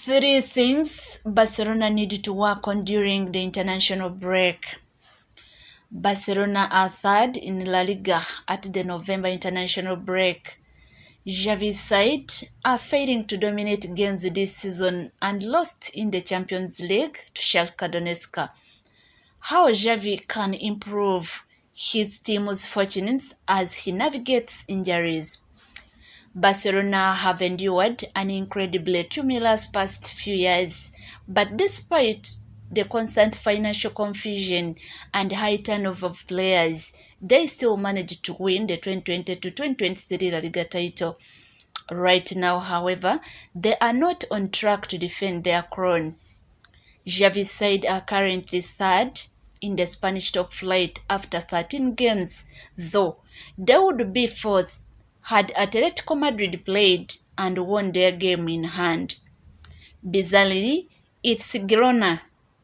Three things Barcelona need to work on during the international break. Barcelona are third in La Liga at the November international break. Xavi's side are failing to dominate games this season and lost in the Champions League to Shakhtar Donetsk. How Xavi can improve his team's fortunes as he navigates injuries. Barcelona have endured an incredibly tumultuous past few years, but despite the constant financial confusion and high turnover of players, they still managed to win the 2020-2023 La Liga title. Right now, however, they are not on track to defend their crown. Xavi's side are currently third in the Spanish top flight after 13 games, though they would be fourth had Atletico Madrid played and won their game in hand. Bizarrely, it's Girona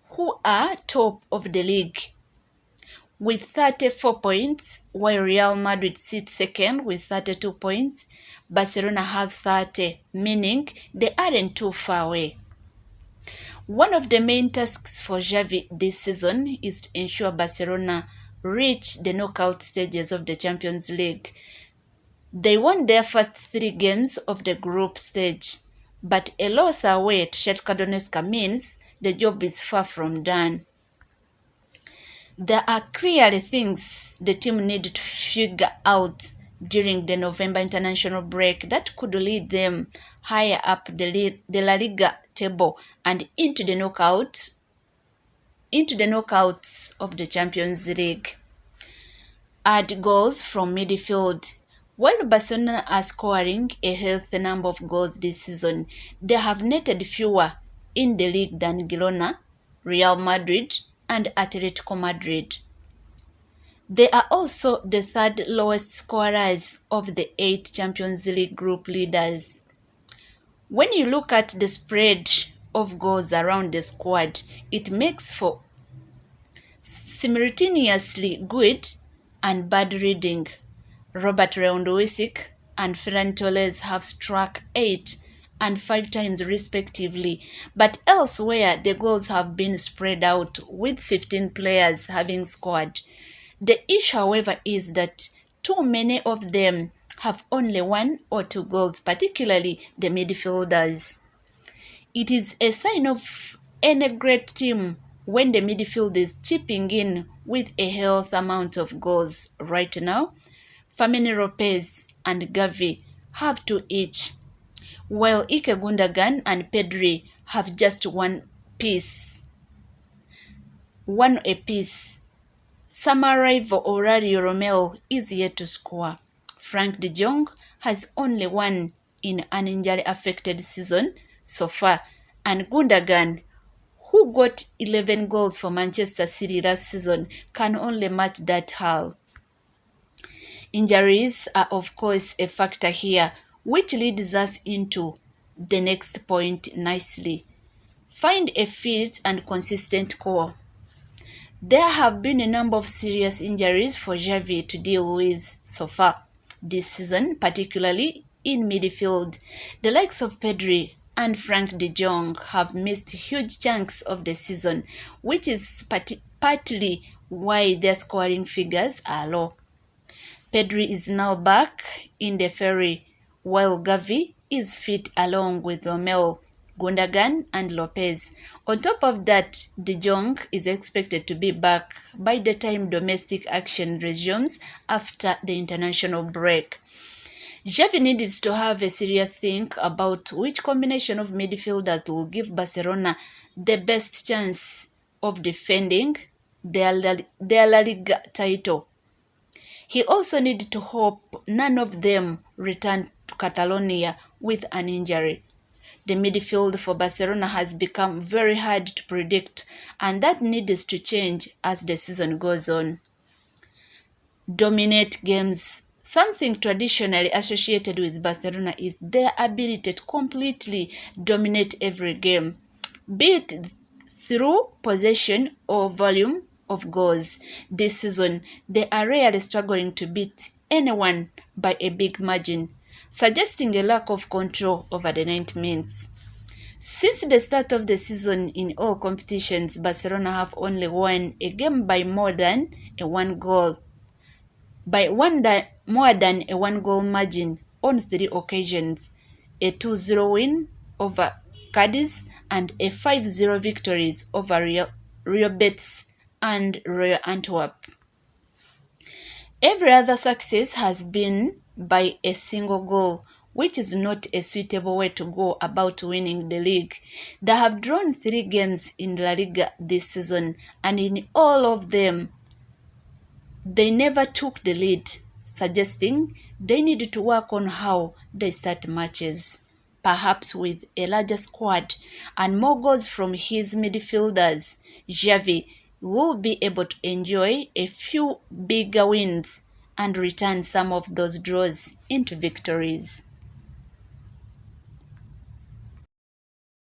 who are top of the league with 34 points, while Real Madrid sits second with 32 points. Barcelona have 30, meaning they aren't too far away. One of the main tasks for Xavi this season is to ensure Barcelona reach the knockout stages of the Champions League. They won their first 3 games of the group stage, but a loss away to Shakhtar Donetsk means the job is far from done. There are clearly things the team need to figure out during the November international break that could lead them higher up the La Liga table and into the knockouts of the Champions League. Add goals from midfield. While Barcelona are scoring a healthy number of goals this season, they have netted fewer in the league than Girona, Real Madrid, and Atletico Madrid. They are also the third lowest scorers of the 8 Champions League group leaders. When you look at the spread of goals around the squad, it makes for simultaneously good and bad reading. Robert Lewandowski and Ferran Torres have struck 8 and 5 times respectively, but elsewhere the goals have been spread out with 15 players having scored. The issue, however, is that too many of them have only 1 or 2 goals, particularly the midfielders. It is a sign of any great team when the midfield is chipping in with a healthy amount of goals. Right now, Fermin Lopez and Gavi have 2 each, while Ike Gundogan and Pedri have just one apiece. Summer rival Aurelio Romeo is yet to score. Frank de Jong has only 1 in an injury-affected season so far, and Gundogan, who got 11 goals for Manchester City last season, can only match that haul. Injuries are of course a factor here, which leads us into the next point nicely. Find a fit and consistent core. There have been a number of serious injuries for Xavi to deal with so far this season, particularly in midfield. The likes of Pedri and Frank de Jong have missed huge chunks of the season, which is partly why their scoring figures are low. Pedri is now back in the ferry, while Gavi is fit along with Romeo, Gundogan and Lopez. On top of that, De Jong is expected to be back by the time domestic action resumes after the international break. Xavi needs to have a serious think about which combination of midfielders will give Barcelona the best chance of defending their La Liga title. He also needs to hope none of them return to Catalonia with an injury. The midfield for Barcelona has become very hard to predict, and that needs to change as the season goes on. Dominate games. Something traditionally associated with Barcelona is their ability to completely dominate every game, be it through possession or volume of goals. This season, they are rarely struggling to beat anyone by a big margin, suggesting a lack of control over the 90 minutes. Since the start of the season in all competitions, Barcelona have only won a game by more than a one goal margin on 3 occasions: a 2-0 win over Cadiz and a 5-0 victories over Real Betis and Royal Antwerp. Every other success has been by a single goal, which is not a suitable way to go about winning the league. They have drawn 3 games in La Liga this season, and in all of them, they never took the lead, suggesting they need to work on how they start matches. Perhaps with a larger squad and more goals from his midfielders, Xavi will be able to enjoy a few bigger wins and return some of those draws into victories.